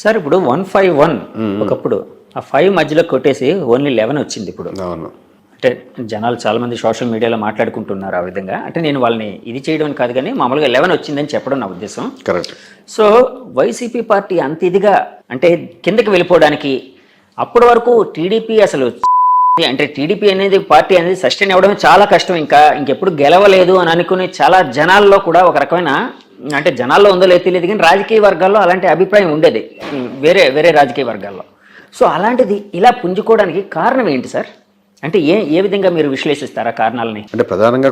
Sir ఇప్పుడు 151 ఒకప్పుడు ఆ 5 మధ్యలో కొట్టేసి ఓన్లీ 11 వచ్చింది ఇప్పుడు. అవును. అంటే జనాలు చాలా మంది సోషల్ మీడియాలో మాట్లాడుకుంటున్నారు ఆ విధంగా. అంటే నేను వాళ్ళని ఇది చేయడం అని కాదు కానీ మామూలుగా 11 వచ్చిందని చెప్పడం నా ఉద్దేశం. కరెక్ట్. సో వైసీపీ పార్టీ అంత ఇదిగా అంటే కిందకి వెళ్ళిపోవడానికి అప్పటి వరకు టీడీపీ అసలు అంటే టీడీపీ అనేది పార్టీ అనేది సస్టైన్ అవ్వడమే చాలా కష్టం. ఇంకెప్పుడు గెలవలేదు అని అనుకునే చాలా జనాల్లో కూడా ఒక రకమైన అంటే జనాల్లో ఉందో లేదో తెలియదు కానీ రాజకీయ వర్గాల్లో అలాంటి అభిప్రాయం ఉండేది వేరే వేరే రాజకీయ వర్గాల్లో. సో అలాంటిది ఇలా పుంజుకోవడానికి కారణం ఏంటి సార్? అంటే ఏ విధంగా మీరు విశ్లేషిస్తారా కారణాలని? అంటే ప్రధానంగా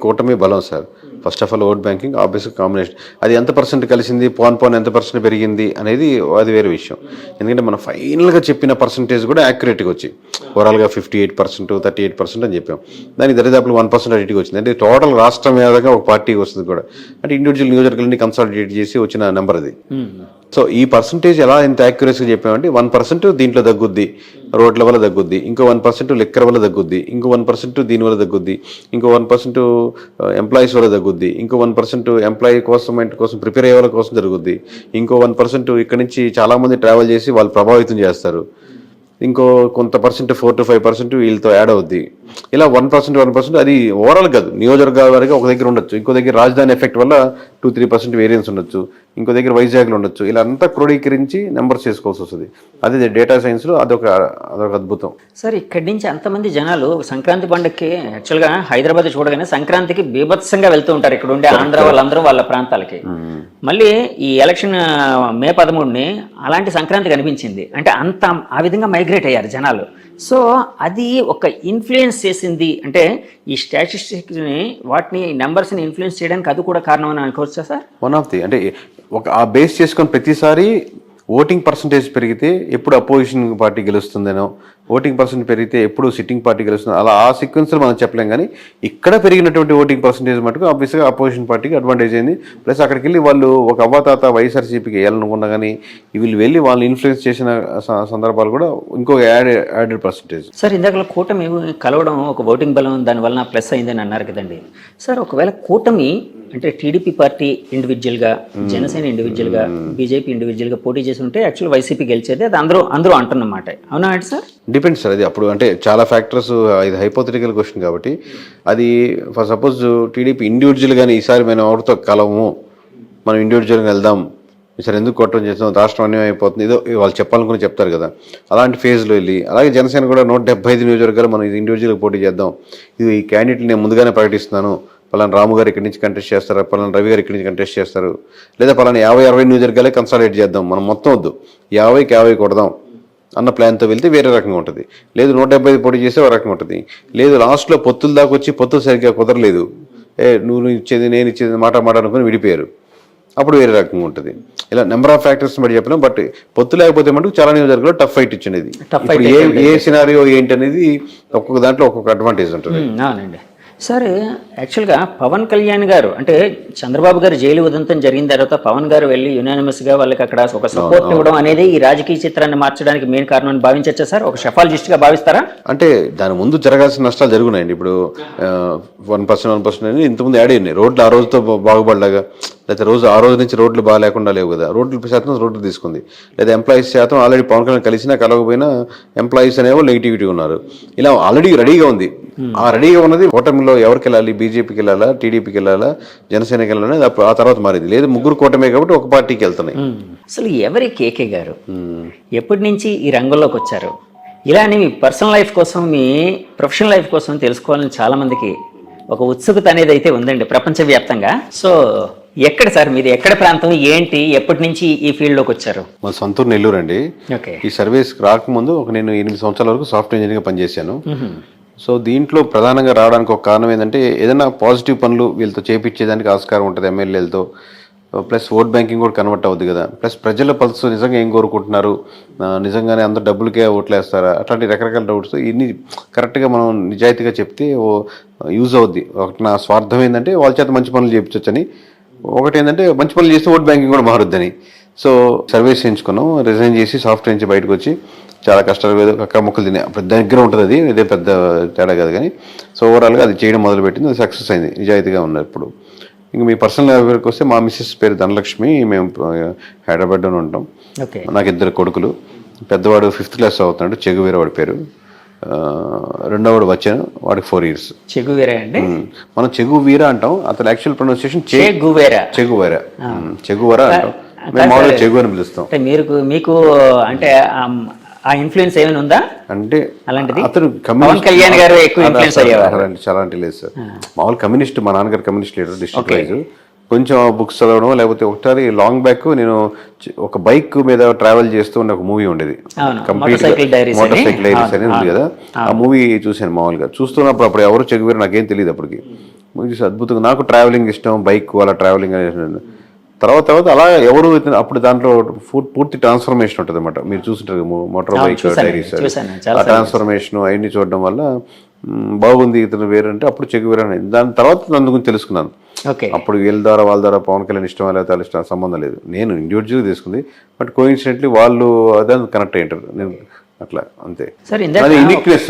కూటమి బలం sir. First of all vote banking, ఆబ్వియస్గా కాంబినేషన్. అది ఎంత పర్సెంట్ కలిసింది, పోన్ ఎంత పర్సెంట్ పెరిగింది అనేది అది వేరే విషయం. ఎందుకంటే మనం ఫైనల్గా చెప్పిన పర్సంటేజ్ కూడా యాక్యురేట్గా వచ్చి ఓవరాల్గా 58%, 38% అని చెప్పాం. దానికి దరిదాపులు 1% అడిటికి వచ్చింది. అంటే టోటల్ రాష్ట్రం మీదగా ఒక పార్టీకి వస్తుంది కూడా. అంటే ఇండివిజువల్ నియోజకవర్గాన్ని కన్సాలిడేట్ చేసి వచ్చిన నెంబర్ అది. సో ఈ పర్సంటేజ్ ఎలా ఇంత యాక్యురసీగా చెప్పామంటే 1% దీంట్లో తగ్గుద్ది, రోడ్ల వల్ల తగ్గుద్ది, ఇంకో 1% లిక్కర్ వల్ల తగ్గుద్ది, ఇంకో 1% దీని వల్ల తగ్గుద్ది, ఇంకో 1% ఎంప్లాయీస్ వల్ల తగ్గుద్ది, ఇంకో 1% ఎంప్లాయీ కోసం ప్రిపేర్ అయ్యే వాళ్ళ కోసం జరుగుద్ది, ఇంకో 1% ఇక్కడ నుంచి చాలామంది ట్రావెల్ చేసి వాళ్ళు ప్రభావితం చేస్తారు, ఇంకో కొంత పర్సెంట్ 4 to 5% వీళ్ళతో యాడ్ అవుద్ది. ఇలా 1% అది ఓవరాల్ కాదు, నియోజకవర్గాల వరకు ఒక దగ్గర ఉండొచ్చు, ఇంకో దగ్గర రాజధాని ఎఫెక్ట్ వల్ల 2-3% వేరియన్స్ ఉండొచ్చు, ఇంకో దగ్గర వైజాగ్లో ఉండొచ్చు. ఇలా అంతా క్రోడీకరించి నెంబర్స్ చేసుకోవాల్సి వస్తుంది. అదే డేటా సైన్స్లో అదొక అద్భుతం సార్. ఇక్కడి నుంచి అంతమంది జనాలు సంక్రాంతి పండుగకి యాక్చువల్గా హైదరాబాద్ చూడగానే సంక్రాంతికి బీభత్సంగా వెళ్తూ ఉంటారు ఇక్కడ ఉండే ఆంధ్ర వాళ్ళందరూ వాళ్ళ ప్రాంతాలకి. మళ్ళీ ఈ ఎలక్షన్ మే 13ని అలాంటి సంక్రాంతి కనిపించింది. అంటే అంత ఆ విధంగా మైగ్రేట్ అయ్యారు జనాలు. సో అది ఒక ఇన్ఫ్లుయెన్స్ చేసింది. అంటే ఈ స్టాటిస్టిక్స్ని వాటిని నెంబర్స్ని ఇన్ఫ్లుయెన్స్ చేయడానికి అది కూడా కారణం అని అనుకోవచ్చా సార్? వన్ ఆఫ్ ది అంటే ఒక ఆ బేస్ చేసుకొని ప్రతిసారి ఓటింగ్ పర్సంటేజ్ పెరిగితే ఎప్పుడు అపోజిషన్ పార్టీ గెలుస్తుందనో, ఓటింగ్ పర్సెంట్ పెరిగితే ఎప్పుడు సిట్టింగ్ పార్టీ గెలుస్తుందో, అలా ఆ సీక్వెన్స్లో మనం చెప్పలేం. కానీ ఇక్కడ పెరిగినటువంటి ఓటింగ్ పర్సంటేజ్ మటుకు ఆబ్వియస్గా అపోజిషన్ పార్టీకి అడ్వాంటేజ్ అయింది. ప్లస్ అక్కడికి వెళ్ళి వాళ్ళు ఒక అవ్వాతాత వైఎస్ఆర్సీపీకి వేయాలనుకున్నా కానీ వీళ్ళు వెళ్ళి వాళ్ళు ఇన్ఫ్లుయెన్స్ చేసిన సందర్భాలు కూడా ఇంకో యాడెడ్ పర్సంటేజ్. సార్ ఇందాక కూటమి కలవడం ఒక ఓటింగ్ బలం దానివల్ల ప్లస్ అయిందని అన్నారు కదండి సార్. ఒకవేళ కూటమి అంటే టీడీపీ పార్టీ ఇండివిజువల్గా, జనసేన ఇండివిజువల్గా, బీజేపీ ఇండివిజువల్గా పోటీ చేసి ఉంటే యాక్చువల్ వైసీపీ గెలిచేది, అది అందరూ అంటున్నమాట. అవునా అంటే సార్? Depends sir. అది అప్పుడు అంటే చాలా ఫ్యాక్టర్స్, ఇది హైపోథెటికల్ క్వశ్చన్ కాబట్టి అది ఫర్ సపోజ్ టీడీపీ ఇండివిజువల్గానే ఈసారి మనం ఎవరితో కలవము, మనం ఇండివిజువల్గా వెళ్దాం, ఈసారి ఎందుకు కొట్టడం చేస్తాం, రాష్ట్రం అన్యాయం అయిపోతుంది, ఏదో వాళ్ళు చెప్పాలనుకుని చెప్తారు కదా, అలాంటి ఫేజ్లో వెళ్ళి. అలాగే జనసేన కూడా 175 నియోజకవర్గాలు మనం ఇది ఇండివిజువల్గా పోటీ చేద్దాం, ఇది ఈ క్యాండిడేట్ నేను ముందుగానే ప్రకటిస్తున్నాను, పలానా రాము గారు ఇక్కడి నుంచి కంటెస్ట్ చేస్తారు, పలానా రవి గారు ఇక్కడి నుంచి కంటెస్ట్ చేస్తారు, లేదా పలానా 50-60 నియోజకవర్గాలే కన్సాలిడేట్ చేద్దాం, మనం మొత్తం వద్దు 50కి 50 కొడదాం అన్న ప్లాన్తో వెళ్తే వేరే రకంగా ఉంటుంది. లేదు 175 పోటీ చేస్తే ఒక రకంగా ఉంటుంది. లేదు లాస్ట్లో పొత్తుల దాకా వచ్చి పొత్తులు సరిగ్గా కుదరలేదు, నువ్వు ఇచ్చేది నేను ఇచ్చేది మాట అనుకుని విడిపోయారు, అప్పుడు వేరే రకంగా ఉంటుంది. ఇలా నెంబర్ ఆఫ్ ఫ్యాక్టర్స్ బట్టి చెప్పినాం. బట్ పొత్తు లేకపోతే మటుకు చాలా నియోజకవర్గాల్లో టఫ్ ఫైట్ ఇచ్చినది. ఏ సినారియో ఏంటి అనేది ఒక్కొక్క దాంట్లో ఒక్కొక్క అడ్వాంటేజ్ ఉంటుంది. అవునండి సార్. యాక్చువల్గా పవన్ కళ్యాణ్ గారు అంటే చంద్రబాబు గారు జైలు ఉదంతం జరిగిన తర్వాత పవన్ గారు వెళ్ళి యునానిమస్గా వాళ్ళకి అక్కడ ఒక సపోర్ట్ ఇవ్వడం అనేది ఈ రాజకీయ చిత్రాన్ని మార్చడానికి మెయిన్ కారణం అని భావించచ్చా సార్? ఒక షఫాలజిస్ట్గా భావిస్తారా? అంటే దాని ముందు జరగాల్సిన నష్టాలు జరుగున్నాయండి. ఇప్పుడు 1% అని ఇంతకుముందు యాడ్ అయినాయి. రోడ్లు ఆ రోజుతో బాగుపడలాగా, లేదా ఆ రోజు నుంచి రోడ్లు బాగా లేకుండా లేవు కదా, రోడ్లు తీసుకుంది. లేదా ఎంప్లాయీస్ శాతం ఆల్రెడీ పవన్ కళ్యాణ్ కలిసినా కలవకపోయినా ఎంప్లాయీస్ అనేవాళ్ళు నెగిటివిటీ ఉన్నారు. ఇలా ఆల్రెడీ రెడీగా ఉంది. ఆ రెడీగా ఉన్నది కూటమిలో ఎవరికి వెళ్ళాలి, బీజేపీకి వెళ్ళాలా, టీడీపీకి వెళ్ళాలా, జనసేనకి వెళ్ళాలని ఆ తర్వాత మారింది. లేదు ముగ్గురు కూటమే కాబట్టి ఒక పార్టీకి వెళ్తున్నాయి. అసలు ఎవరి కేకే గారు ఎప్పటి నుంచి ఈ రంగంలోకి వచ్చారు? ఇలానే మీ పర్సనల్ లైఫ్ కోసం, మీ ప్రొఫెషనల్ లైఫ్ కోసం తెలుసుకోవాలని చాలా మందికి ఒక ఉత్సుకత అనేది అయితే ఉందండి ప్రపంచవ్యాప్తంగా. సో ఎక్కడ సార్ మీది, ఎక్కడ ప్రాంతం, ఏంటి, ఎప్పటి నుంచి ఈ ఫీల్డ్లోకి వచ్చారు? మా సొంతూరు నెల్లూరు అండి. ఈ సర్వీస్కి రాకముందు నేను 8 సంవత్సరాల వరకు సాఫ్ట్వేర్ ఇంజనీర్గా పనిచేశాను. సో దీంట్లో ప్రధానంగా రావడానికి ఒక కారణం ఏంటంటే ఏదైనా పాజిటివ్ పనులు వీళ్ళతో చేపించేదానికి ఆస్కారం ఉంటుంది ఎమ్మెల్యేలతో. ప్లస్ ఓట్ బ్యాంకింగ్ కూడా కన్వర్ట్ అవుతుంది కదా. ప్లస్ ప్రజల పల్స్ నిజంగా ఏం కోరుకుంటున్నారు, నిజంగానే అందరూ డబ్బులకే ఓట్లు వేస్తారా, అట్లాంటి రకరకాల డౌట్స్ ఇన్ని కరెక్ట్గా మనం నిజాయితీగా చెప్తే యూజ్ అవుద్ది. ఒకటి నా స్వార్థం ఏంటంటే వాళ్ళ చేత మంచి పనులు చేయించవచ్చని, ఒకటి ఏంటంటే మంచి పనులు చేస్తే ఓట్ బ్యాంకింగ్ కూడా మారుద్దని. సో సర్వీస్ చేయించుకున్నాం, రిజైన్ చేసి సాఫ్ట్వేర్ నుంచి బయటకు వచ్చి చాలా కష్టాలు అక్క మొక్కలు తినే పెద్ద దగ్గర ఉంటుంది, అది ఇదే పెద్ద తేడా కాదు. కానీ సో ఓవరాల్గా అది చేయడం మొదలుపెట్టింది, అది సక్సెస్ అయింది, నిజాయితీగా ఉన్నారు. ఇప్పుడు ఇంకా మీ పర్సనల్ వరకు వస్తే మా మిస్సెస్ పేరు ధనలక్ష్మి, మేము హైదరాబాద్లోనే ఉంటాం. ఓకే. నాకు 2 కొడుకులు. పెద్దవాడు 5th క్లాస్ అవుతున్నాడు, చెగువీర వాడి పేరు. రెండోవాడు వచ్చాను, వాడికి 4 years. చెగువీరా అండి? మనం చెగువీరా అంటాం, అతను యాక్చువల్ ప్రొనౌన్సియేషన్ చెగువీరా అంటాం. మేము మామూలుగా చెగు అని పిలుస్తాం. మీకు అంటే ఆ ఇన్ఫ్లుయెన్స్ ఏమైనా ఉందా అంటే అలాంటిది? అతను పవన్ కళ్యాణ్ గారు ఎక్కువ ఇన్ఫ్లుయెన్స్ అయ్యేవారు. చాలా లేదు సార్. మామూలు కమ్యూనిస్ట్, మా నాన్నగారు కమ్యూనిస్ట్ లీడర్, డిస్ట్రిక్ట్ వైజ్. కొంచెం బుక్స్ చదవడం, లేకపోతే ఒకసారి లాంగ్ బ్యాక్ నేను ఒక బైక్ మీద ట్రావెల్ చేస్తూ ఉన్న ఒక మూవీ ఉండేది, కంప్లీట్ మోటార్ సైకిల్ డైరీస్ అనేది ఉంది కదా. ఆ మూవీ చూశాను మామూలుగా. చూస్తున్నప్పుడు అప్పుడు ఎవరు చెగువేరు నాకేం తెలియదు అప్పటికి. మూవీ చూసి అద్భుతంగా, నాకు ట్రావెలింగ్ ఇష్టం, బైక్ అలా ట్రావెలింగ్ అనేది. తర్వాత అలా ఎవరు అప్పుడు దాంట్లో పూర్తి ట్రాన్స్ఫర్మేషన్ ఉంటుంది అనమాట. మీరు చూస్తుంటారు మోటార్ బైక్ డైరీస్, ఆ ట్రాన్స్ఫర్మేషన్ అవన్నీ చూడడం వల్ల బాగుంది ఇతను వేరంటే అప్పుడు చెగువేరు అనేది. దాని తర్వాత నన్ను గురించి తెలుసుకున్నాను. అప్పుడు వాళ్ళ ద్వారా పవన్ కళ్యాణ్ ఇష్టం లేదా వాళ్ళ ఇష్టం సంబంధం లేదు, నేను ఇండివిజువల్గా తీసుకుంది. బట్ కోఇన్సిడెంట్లీ వాళ్ళు అదే కనెక్ట్ అయ్యింటారు, నేను అట్లా అంతే. అది యూనిక్నెస్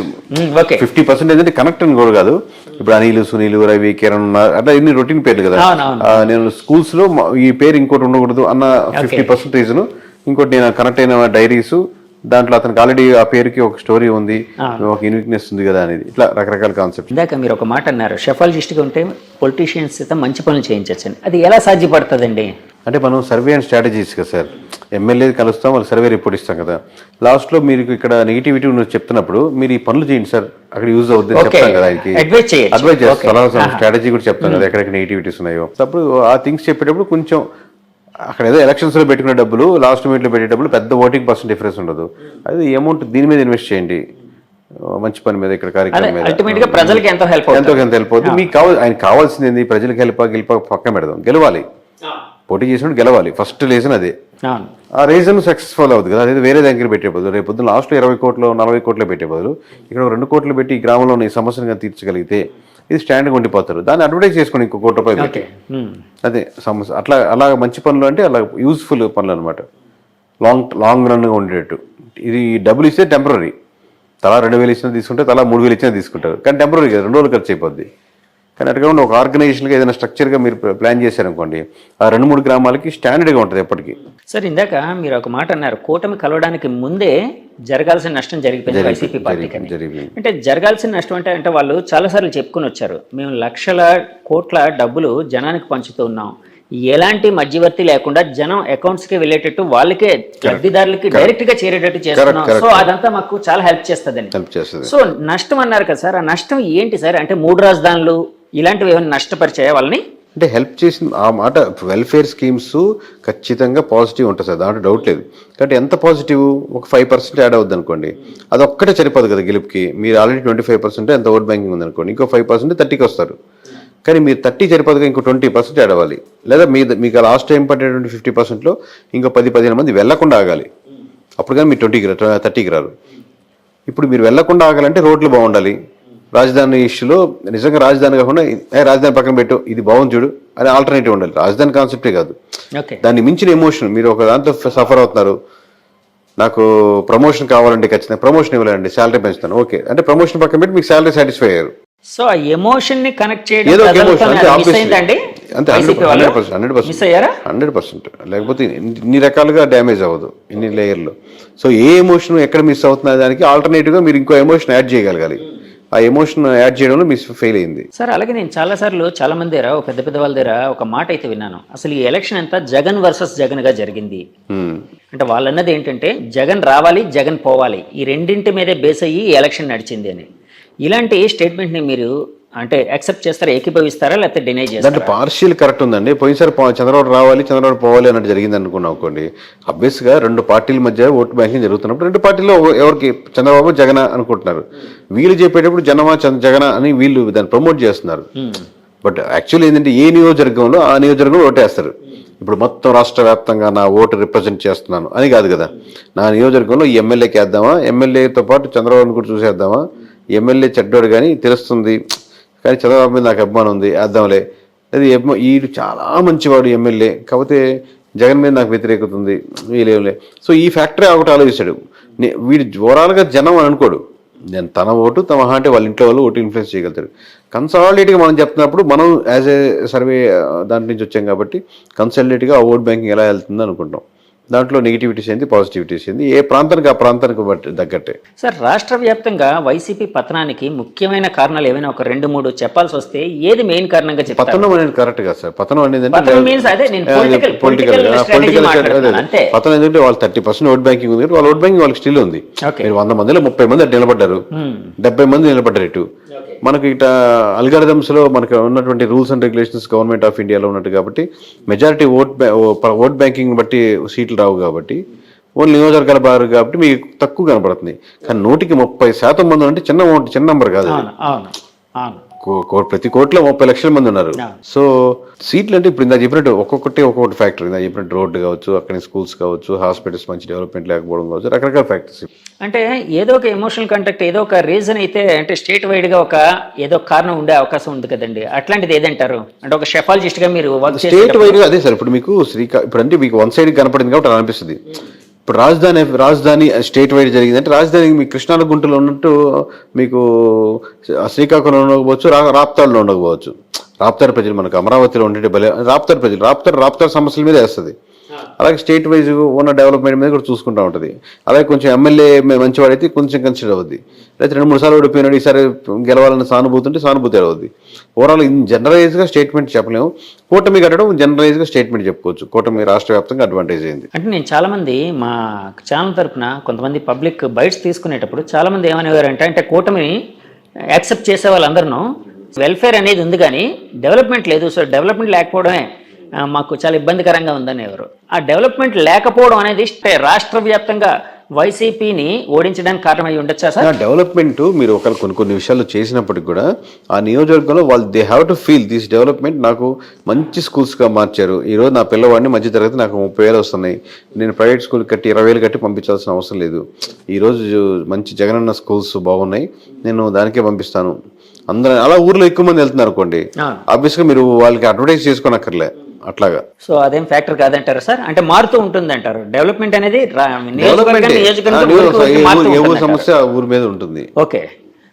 50% అంటే కనెక్ట్ అని కూడా కాదు. ఇప్పుడు అనిల్, సునీల్, రవి, కిరణ్ అట్లా ఇన్ని రొటీన్ పేర్లు కదా. నేను స్కూల్స్ లో ఈ పేరు ఇంకోటి ఉండకూడదు అన్న 50% రీజన్. ఇంకోటి నేను కనెక్ట్ అయిన డైరీస్, దాంట్లో అతనికి ఆల్రెడీ ఆ పేరుకి ఒక స్టోరీ ఉంది, ఒక యూనిక్నెస్ ఉంది కదా అనేది. ఇట్లా రకరకాల కాన్సెప్ట్. ఇందాక మీరు ఒక మాట అన్నారు, షెఫాలజిస్ట్గా ఉంటే పొలిటీషియన్స్ మంచి పనులు చేయించచ్చు. అది ఎలా సాధ్యపడుతుందండి? అంటే మనం సర్వే అండ్ స్ట్రాటజీస్ కదా సార్. ఎమ్మెల్యే కలుస్తాం, వాళ్ళు సర్వే రిపోర్ట్ ఇస్తాం కదా. లాస్ట్లో మీరు ఇక్కడ నెగిటివిటీ చెప్తున్నప్పుడు మీరు ఈ పనులు చేయండి సార్, అక్కడ యూజ్ అవుతుంది చెప్తాం కదా. ఆయనకి అడ్వైజ్ చేస్తాం, స్ట్రాటజీ కూడా చెప్తాం కదా ఎక్కడెక్కడ నెగిటివిటీస్ ఉన్నాయో. అప్పుడు ఆ థింగ్స్ చెప్పేటప్పుడు కొంచెం అక్కడ ఏదో ఎలక్షన్స్లో పెట్టుకునే డబ్బులు, లాస్ట్ మినిట్లో పెట్టే డబ్బులు పెద్ద ఓటింగ్ % డిఫరెన్స్ ఉండదు. అది అమౌంట్ దీని మీద ఇన్వెస్ట్ చేయండి, మంచి పని మీద, ఇక్కడ కార్యక్రమం మీద. ప్రజలకు ఎంతో హెల్ప్ అవుతుంది. మీకు ఆయన కావాల్సింది ఏంది? ప్రజలకు గెలిప పక్కన పెడదాం, గెలవాలి. పోటీ చేసినప్పుడు గెలవాలి, ఫస్ట్ రీజన్ అదే. ఆ రీజన్ సక్సెస్ఫుల్ అవుతుంది కదా. అదే వేరే దగ్గర పెట్టే బదులు, రేపు పొద్దున్న లాస్ట్లో 20 కోట్లు 40 కోట్లు పెట్టే బదులు ఇక్కడ 2 కోట్లు పెట్టి ఈ గ్రామంలో ఈ సమస్యను తీర్చగలిగితే ఇది స్టాండ్గా ఉండిపోతారు. దాన్ని అడ్వర్టైజ్ చేసుకుని ఇంకో ₹1 పెట్టి, అదే సమస్య. అలా మంచి పనులు అంటే అలా యూస్ఫుల్ పనులు అనమాట, లాంగ్ రన్గా ఉండేటట్టు. ఇది డబ్బులు ఇస్తే టెంపరీ, తలా 2,000 ఇచ్చినా తీసుకుంటే, తలా 3,000 ఇచ్చినా తీసుకుంటారు. కానీ టెంపరీ కదా, 2 రోజులు ఖర్చు అయిపోద్ది. కానీ అటుగా ఒక ఆర్గనైజేషన్గా ఏదైనా స్ట్రక్చర్గా మీరు ప్లాన్ చేశారనుకోండి, ఆ 2-3 గ్రామాలకి స్టాండర్డ్గా ఉంటుంది ఎప్పటికీ. సార్, ఇందాక మీరు ఒక మాట అన్నారు, కూటమి కలవడానికి ముందే జరగాల్సిన నష్టం జరిగిపోయింది వైసీపీ పార్టీకి. అంటే జరగాల్సిన నష్టం అంటే వాళ్ళు చాలాసార్లు చెప్పుకొని వచ్చారు, మేము లక్షల కోట్ల డబ్బులు జనానికి పంచుతూ ఉన్నాం, ఎలాంటి మధ్యవర్తి లేకుండా జనం అకౌంట్స్కి వెళ్ళేటట్టు, వాళ్ళకే లబ్ధిదారులకి డైరెక్ట్ గా చేరేటట్టు చేస్తున్నాం. సో అదంతా మాకు చాలా హెల్ప్ చేస్తుందని. సో నష్టం అన్నారు కదా సార్, ఆ నష్టం ఏంటి సార్? అంటే 3 రాజధానులు ఇలాంటివి ఏమైనా నష్టపరిచాయా వాళ్ళని? అంటే హెల్ప్ చేసిన ఆ మాట, వెల్ఫేర్ స్కీమ్స్ ఖచ్చితంగా పాజిటివ్ ఉంటుంది సార్, దాంట్లో డౌట్ లేదు. కాబట్టి ఎంత పాజిటివ్, ఒక 5% యాడ్ అవుద్ది అనుకోండి, అది ఒక్కటే సరిపోదు కదా గెలుపుకి. మీరు ఆల్రెడీ 25% ఎంత ఓట్ బ్యాంకింగ్ ఉంది అనుకోండి, ఇంకో 5% 30కి వస్తారు. కానీ మీరు 30 సరిపోదుగా, ఇంకో 20% యాడ్ అవ్వాలి. లేదా మీకు లాస్ట్ టైం పడేటువంటి 50%లో ఇంకో 10-15 మంది వెళ్లకుండా ఆగాలి. అప్పుడు కానీ మీరు 30కి రారు. ఇప్పుడు మీరు వెళ్లకుండా ఆగాలంటే రోడ్లు బాగుండాలి. రాజధాని ఇష్యూలో నిజంగా రాజధాని కాకుండా రాజధాని పక్కన పెట్టు, ఇది బాగుంది చూడు అని ఆల్టర్నేటివ్ ఉండాలి. రాజధాని కాన్సెప్టే కాదు, దాన్ని మించిన ఎమోషన్. మీరు ఒక దాంతో సఫర్ అవుతున్నారు, నాకు ప్రమోషన్ కావాలంటే ఖచ్చితంగా ప్రమోషన్ ఇవ్వాలండి, శాలరీ పెంచుతాను, ఓకే అంటే ప్రమోషన్ పక్కన పెట్టి మీకు శాలరీ సాటిస్ఫై అయ్యారు. సో ఆ ఎమోషన్ ని కనెక్ట్ చేయడం ఏదో అంతే, 100%. లేకపోతే ఇన్ని రకాలుగా డ్యామేజ్ అవ్వదు, ఇన్ని లేయర్లు. సో ఏ ఎమోషన్ ఎక్కడ మిస్ అవుతున్న దానికి ఆల్టర్నేటివ్ గా మీరు ఇంకో ఎమోషన్ యాడ్ చేయగలగాలి. ఆ ఎమోషన్ యాడ్ చేయడంలో మిస్ ఫెయిల్ అయింది సార్. అలాగే నేను చాలా మంది దగ్గర, పెద్ద వాళ్ళ దగ్గర ఒక మాట అయితే విన్నాను, అసలు ఈ ఎలక్షన్ అంతా జగన్ వర్సెస్ జగన్ గా జరిగింది. అంటే వాళ్ళు అన్నది ఏంటంటే జగన్ రావాలి, జగన్ పోవాలి, ఈ రెండింటి మీదే బేస్ అయ్యి ఈ ఎలక్షన్ నడిచింది అని. ఇలాంటి స్టేట్మెంట్ ని మీరు అంటే యాక్సెప్ట్ చేస్తారా, ఏకీభవిస్తారా, లేకపోతే డినై చేస్తారా? అంటే పార్షియల్ కరెక్ట్ ఉందండి. పోయినసారి చంద్రబాబు రావాలి, చంద్రబాబు పోవాలి అన్నట్టు జరిగింది అనుకున్నాం అనుకోండి. అబ్వియస్ గా 2 పార్టీల మధ్య ఓటు బ్యాంకింగ్ జరుగుతున్నప్పుడు 2 పార్టీలో ఎవరికి చంద్రబాబు జగన్ అనుకుంటున్నారు. వీళ్ళు చెప్పేటప్పుడు జగన అని వీళ్ళు దాన్ని ప్రమోట్ చేస్తున్నారు. బట్ యాక్చువల్లీ ఏంటంటే ఏ నియోజకవర్గంలో ఆ నియోజకవర్గంలో ఓటేస్తారు. ఇప్పుడు మొత్తం రాష్ట్ర వ్యాప్తంగా నా ఓటు రిప్రజెంట్ చేస్తున్నాను అని కాదు కదా. నా నియోజకవర్గంలో ఈ ఎమ్మెల్యేకి వేద్దామా, ఎమ్మెల్యేతో పాటు చంద్రబాబుని కూడా చూసేద్దామా, ఎమ్మెల్యే చెడ్డోడు కానీ తెలుస్తుంది, కానీ చంద్రబాబు మీద నాకు అభిమానం ఉంది వేద్దాంలే, అది వీడు చాలా మంచివాడు ఎమ్మెల్యే, కాకపోతే జగన్ మీద నాకు వ్యతిరేకత ఉంది వీళ్ళేంలే. సో ఈ ఫ్యాక్టరీ ఒకటి ఆలోచిస్తాడు. వీడు ఓవరాల్గా జనం అని అనుకోడు, నేను తన ఓటు తమ అంటే వాళ్ళ ఇంట్లో వాళ్ళు ఓటు ఇన్ఫ్లుయెన్స్ చేయగలుగుతారు. కన్సాలిడేట్గా మనం చెప్తున్నప్పుడు మనం యాజ్ ఏ సర్వే దాంట్ నుంచి వచ్చాం కాబట్టి కన్సాలిడేట్గా ఆ ఓట్ బ్యాంకింగ్ ఎలా వెళ్తుంది అనుకుంటాం. దాంట్లో నెగిటివిటీస్ ఏంది, పాజిటివిటీస్ ఏంది, ఏ ప్రాంతానికి ఆ ప్రాంతానికి బట్టి తగ్గట్టే. సార్, రాష్ట్ర వ్యాప్తంగా వైసీపీ పతనానికి ముఖ్యమైన కారణాలు ఏమైనా ఒక 2-3 చెప్పాల్సి వస్తే ఏది మెయిన్ కారణంగా చెప్తారు? పతనం అనేది కరెక్ట్ కాదు సార్. పతనం అనేది పతనం means అదే నేను పొలిటికల్ స్ట్రాటజీ మాట్లాడుతున్నాను అంతే. పతనం ఏంటంటే వాళ్ళు 30% ఓట్ బ్యాంకింగ్ ఉంది, వాళ్ళ ఓట్ బ్యాంకింగ్ వాళ్ళకి స్టిల్ ఉంది. ఓకే. మీరు 100 మందిలో 30 మంది అటు నిలబడ్డారు, 70 మంది నిలబడ్డారు ఇటు. మనకి ఇట అల్గారిథమ్స్ లో మనకు ఉన్నటువంటి rules and regulations government of ఇండియాలో ఉన్నట్టు కాబట్టి మెజారిటీ ఓట్ బ్యాంకింగ్ బట్టి సీట్లు రావు కాబట్టి ఓన్లీ నియోజకవర్గాల బారు కాబట్టి మీకు తక్కువ కనపడుతుంది. కానీ 100కి 30% మంది అంటే చిన్న నెంబర్ కాదు. ప్రతి కోట్లో 30 లక్షల మంది ఉన్నారు. సో సీట్లు అంటే ఇప్పుడు ఇందా చెప్పినట్టు ఒక్కొక్కటి ఫ్యాక్టర్. ఇందా చెప్పినట్టు రోడ్డు కావచ్చు, అక్కడ స్కూల్స్ కావచ్చు, హాస్పిటల్స్ మంచి డెవలప్మెంట్ లేకపోవడం కావచ్చు, రకరకాల ఫ్యాక్టర్స్. అంటే ఏదో ఒక ఎమోషనల్ కాంటాక్ట్, ఏదో ఒక రీజన్ అయితే అంటే స్టేట్ వైడ్ గా ఏదో కారణం ఉండే అవకాశం ఉంది కదండి. అట్లాంటిది ఏదంటారు? అంటే ఒక షెఫాలజిస్ట్ గా మీరు స్టేట్ వైడ్ గా అదే సార్. ఇప్పుడు మీకు ఇప్పుడు అంటే మీకు వన్ సైడ్ కనపడింది కాబట్టి అలా అనిపిస్తుంది. ఇప్పుడు రాజధాని స్టేట్ వైడ్ జరిగిందంటే రాజధాని మీకు కృష్ణాల గుంటలో ఉన్నట్టు మీకు శ్రీకాకుళంలో ఉండకపోవచ్చు, రాప్తాడులో ఉండకపోవచ్చు. రాప్తాడు ప్రజలు మనకు అమరావతిలో ఉండే రాప్తాడు ప్రజలు రాప్తాడు సమస్యల మీద వేస్తుంది. అలాగే స్టేట్ వైజ్ ఉన్న డెవలప్మెంట్ మీద కూడా చూసుకుంటూ ఉంటుంది. అలాగే కొంచెం ఎమ్మెల్యే మంచివాడైతే కొంచెం కన్సిడర్ అవుద్ది. అయితే 2-3 సార్లు ఓడిపోయినాడు, ఈసారి గెలవాలన్న సానుభూతి అవుద్ది. ఓవరాల్ జనరలైజ్గా స్టేట్మెంట్ చెప్పలేము. కూటమి కట్టడం జనరలైజ్గా స్టేట్మెంట్ చెప్పుకోవచ్చు. కూటమి రాష్ట్ర వ్యాప్తంగా అడ్వాంటేజ్ అయింది. అంటే నేను చాలా మంది మా ఛానల్ తరఫున కొంతమంది పబ్లిక్ బైట్స్ తీసుకునేటప్పుడు చాలా మంది ఏమనేవారంటే, అంటే కూటమిని యాక్సెప్ట్ చేసే వాళ్ళందరూ వెల్ఫేర్ అనేది ఉంది కానీ డెవలప్మెంట్ లేదు, సో డెవలప్మెంట్ లేకపోవడమే మాకు చాలా ఇబ్బందికరంగా ఉందనేవారు. ఆ డెవలప్మెంట్ లేకపోవడం అనేది రాష్ట్ర వ్యాప్తంగా వైసీపీని ఓడించడానికి కారణమై ఉండొచ్చా సార్? డెవలప్మెంట్ మీరు కొన్ని విషయాలు చేసినప్పటికి కూడా ఆ నియోజకవర్గంలో వాళ్ళు they have to feel this development. నాకు మంచి స్కూల్స్గా మార్చారు. ఈరోజు నా పిల్లవాడిని మధ్య తరగతి నాకు 30,000 వస్తున్నాయి. నేను ప్రైవేట్ స్కూల్ కట్టి 20,000 కట్టి పంపించాల్సిన అవసరం లేదు. ఈరోజు మంచి జగనన్న స్కూల్స్ బాగున్నాయి, నేను దానికే పంపిస్తాను. అందరూ అలా ఊర్లో ఎక్కువ మంది వెళ్తున్నారు అనుకోండి, ఆబ్వియస్గా మీరు వాళ్ళకి అడ్వర్టైజ్ చేసుకోనక్కర్లే. అట్లాగా సో అదేం ఫ్యాక్టర్ కాదంటారు సార్? అంటే మారుతూ ఉంటుంది అంటారు డెవలప్మెంట్ అనేది సమస్య ఊరి మీద ఉంటుంది. ఓకే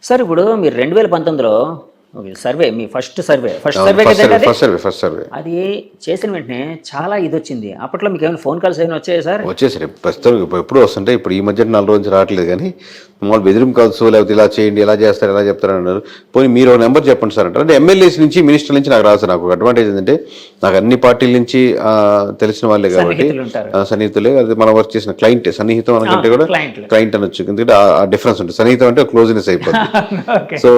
సార్, ఇప్పుడు మీరు 2019లో సర్వే, మీ ఫస్ట్ సర్వే అది చేసిన వెంటనే చాలా ఇది వచ్చింది. అప్పట్లో మీకు ఏమైనా ఫోన్ కాల్స్ ఏమైనా వచ్చాయి సార్? వచ్చేసరి ప్రస్తుతం ఎప్పుడు వస్తుంటే, ఇప్పుడు ఈ మధ్య 4 రోజులు రావట్లేదు. కానీ మామూలు బెదిరింపు కాల్స్, లేకపోతే ఇలా చేయండి, ఎలా చేస్తారు, ఎలా చెప్తారు అన్నారు. పోనీ మీరు ఒక నెంబర్ చెప్పండి సార్ అంటారు. అంటే ఎమ్మెల్యేస్ నుంచి, మినిస్టర్ నుంచి నాకు రాదు. నాకు అడ్వాంటేజ్ ఏంటంటే నాకు అన్ని పార్టీల నుంచి తెలిసిన వాళ్ళే కాబట్టి సన్నిహితులే. అది మనం వర్క్ చేసిన క్లయింట్. సన్నిహితం అనకంటే కూడా క్లయింట్ అనొచ్చు, ఎందుకంటే ఆ డిఫరెన్స్ ఉంటుంది. సన్నిహితం అంటే క్లోజ్నెస్ అయిపోతుంది. సో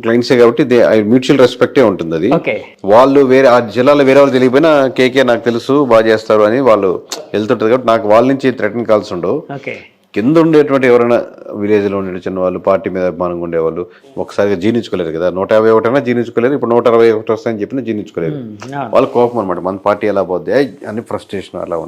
క్లయింట్సే కాబట్టి మ్యూచువల్ రెస్పెక్టే ఉంటుంది. అది వాళ్ళు వేరే ఆ జిల్లాలో వేరే వాళ్ళు తెలియకపోయినా కేకే నాకు తెలుసు బాగా చేస్తారు అని వాళ్ళు వెళ్తుంటారు కాబట్టి నాకు వాళ్ళ నుంచి థ్రెటన్ కాల్స్ ఉండవు. కింద ఉండేటువంటి ఎవరైనా విలేజ్లో ఉండే చిన్న వాళ్ళు, పార్టీ మీద అభిమానంగా ఉండేవాళ్ళు ఒకసారిగా జీర్ణించుకోలేరు కదా. 151 జీర్ణించుకోలేరు, ఇప్పుడు 161 వస్తాయని చెప్పినా జీర్ణించుకోలేరు. వాళ్ళ కోపం అనమాట, మన పార్టీ ఎలా పోద్ది అని ఫ్రస్ట్రేషన్ అలా ఉంటుంది.